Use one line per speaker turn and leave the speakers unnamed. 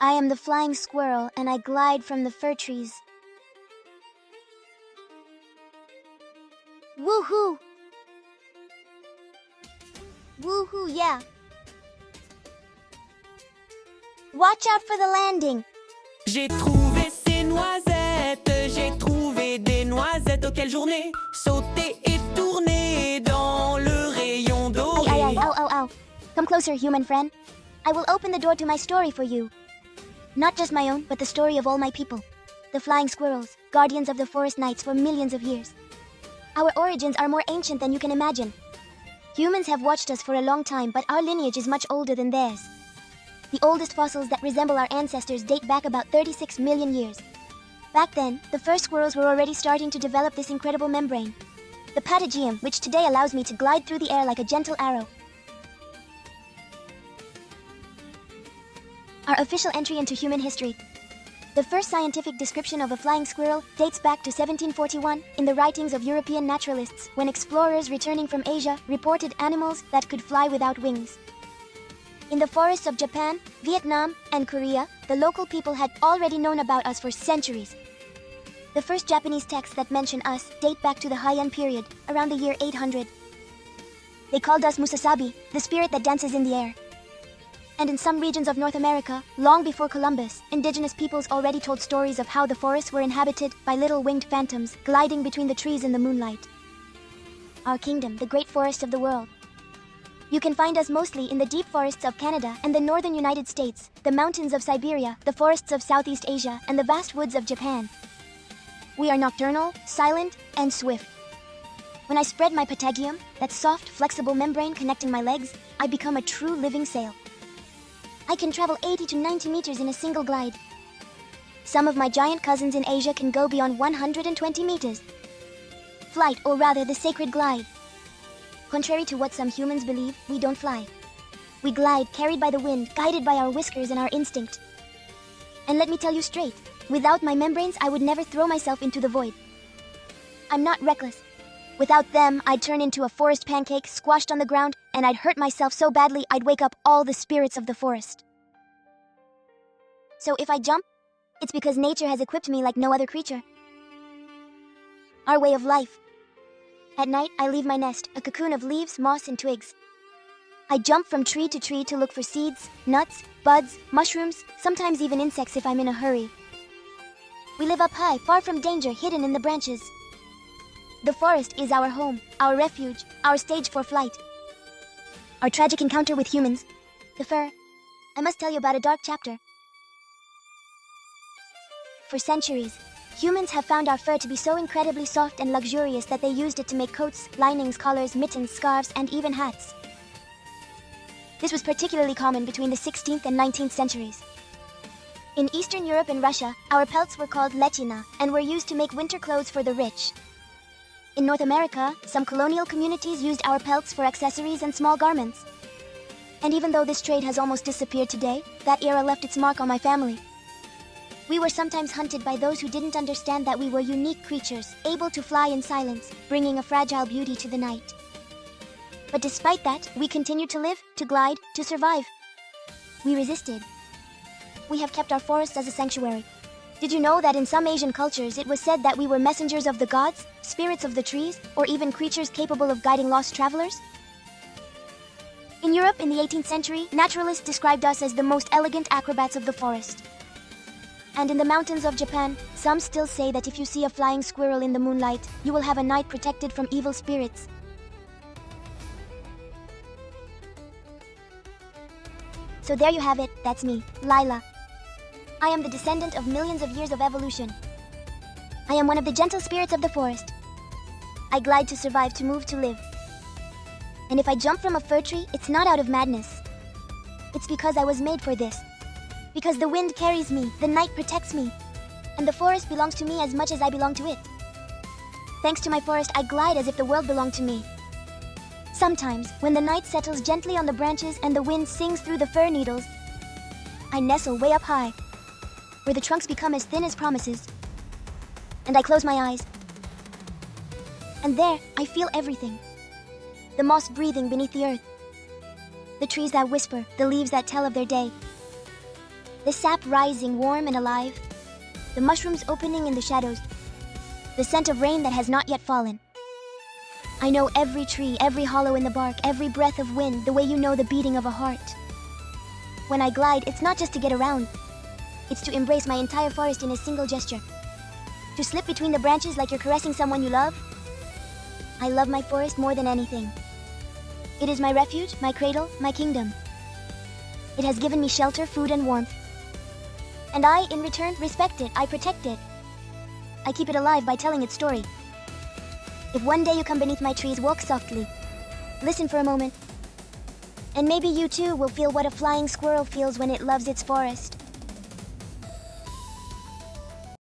I am the flying squirrel, and I glide from the fir trees. Woohoo! Woohoo, yeah! Watch out for the landing!
J'ai trouvé ces noisettes, j'ai trouvé des noisettes. Oh, quelle journée! Sauter et tourner dans le rayon doré.
Ay, ow, ow, ow. Come closer, human friend. I will open the door to my story for you. Not just my own, but the story of all my people. The flying squirrels, guardians of the forest nights for millions of years. Our origins are more ancient than you can imagine. Humans have watched us for a long time, but our lineage is much older than theirs. The oldest fossils that resemble our ancestors date back about 36 million years. Back then, the first squirrels were already starting to develop this incredible membrane, the patagium, which today allows me to glide through the air like a gentle arrow. Our official entry into human history. The first scientific description of a flying squirrel dates back to 1741 in the writings of European naturalists when explorers returning from Asia reported animals that could fly without wings. In the forests of Japan, Vietnam, and Korea, the local people had already known about us for centuries. The first Japanese texts that mention us date back to the Heian period, around the year 800. They called us Musasabi, the spirit that dances in the air. And in some regions of North America, long before Columbus, indigenous peoples already told stories of how the forests were inhabited by little winged phantoms gliding between the trees in the moonlight. Our kingdom, the great forest of the world. You can find us mostly in the deep forests of Canada and the northern United States, the mountains of Siberia, the forests of Southeast Asia, and the vast woods of Japan. We are nocturnal, silent, and swift. When I spread my patagium, that soft, flexible membrane connecting my legs, I become a true living sail. I can travel 80 to 90 meters in a single glide. Some of my giant cousins in Asia can go beyond 120 meters. Flight, or rather the sacred glide. Contrary to what some humans believe, we don't fly. We glide, carried by the wind, guided by our whiskers and our instinct. And let me tell you straight, without my membranes, I would never throw myself into the void. I'm not reckless. Without them, I'd turn into a forest pancake squashed on the ground, and I'd hurt myself so badly I'd wake up all the spirits of the forest. So if I jump, it's because nature has equipped me like no other creature. Our way of life. At night, I leave my nest, a cocoon of leaves, moss, and twigs. I jump from tree to tree to look for seeds, nuts, buds, mushrooms, sometimes even insects if I'm in a hurry. We live up high, far from danger, hidden in the branches. The forest is our home, our refuge, our stage for flight. Our tragic encounter with humans, the fur. I must tell you about a dark chapter. For centuries, humans have found our fur to be so incredibly soft and luxurious that they used it to make coats, linings, collars, mittens, scarves, and even hats. This was particularly common between the 16th and 19th centuries. In Eastern Europe and Russia, our pelts were called lechina and were used to make winter clothes for the rich. In North America, some colonial communities used our pelts for accessories and small garments. And even though this trade has almost disappeared today, that era left its mark on my family. We were sometimes hunted by those who didn't understand that we were unique creatures, able to fly in silence, bringing a fragile beauty to the night. But despite that, we continued to live, to glide, to survive. We resisted. We have kept our forests as a sanctuary. Did you know that in some Asian cultures it was said that we were messengers of the gods, spirits of the trees, or even creatures capable of guiding lost travelers? In Europe in the 18th century, naturalists described us as the most elegant acrobats of the forest. And in the mountains of Japan, some still say that if you see a flying squirrel in the moonlight, you will have a night protected from evil spirits. So there you have it, that's me, Lila. I am the descendant of millions of years of evolution. I am one of the gentle spirits of the forest. I glide to survive, to move, to live. And if I jump from a fir tree, it's not out of madness. It's because I was made for this. Because the wind carries me, the night protects me, and the forest belongs to me as much as I belong to it. Thanks to my forest, I glide as if the world belonged to me. Sometimes, when the night settles gently on the branches and the wind sings through the fir needles, I nestle way up high, where the trunks become as thin as promises, and I close my eyes. And there, I feel everything. The moss breathing beneath the earth, the trees that whisper, the leaves that tell of their day. The sap rising warm and alive. The mushrooms opening in the shadows. The scent of rain that has not yet fallen. I know every tree, every hollow in the bark, every breath of wind, the way you know the beating of a heart. When I glide, it's not just to get around. It's to embrace my entire forest in a single gesture. To slip between the branches like you're caressing someone you love. I love my forest more than anything. It is my refuge, my cradle, my kingdom. It has given me shelter, food, and warmth. And I, in return, respect it, I protect it. I keep it alive by telling its story. If one day you come beneath my trees, walk softly. Listen for a moment. And maybe you too will feel what a flying squirrel feels when it loves its forest.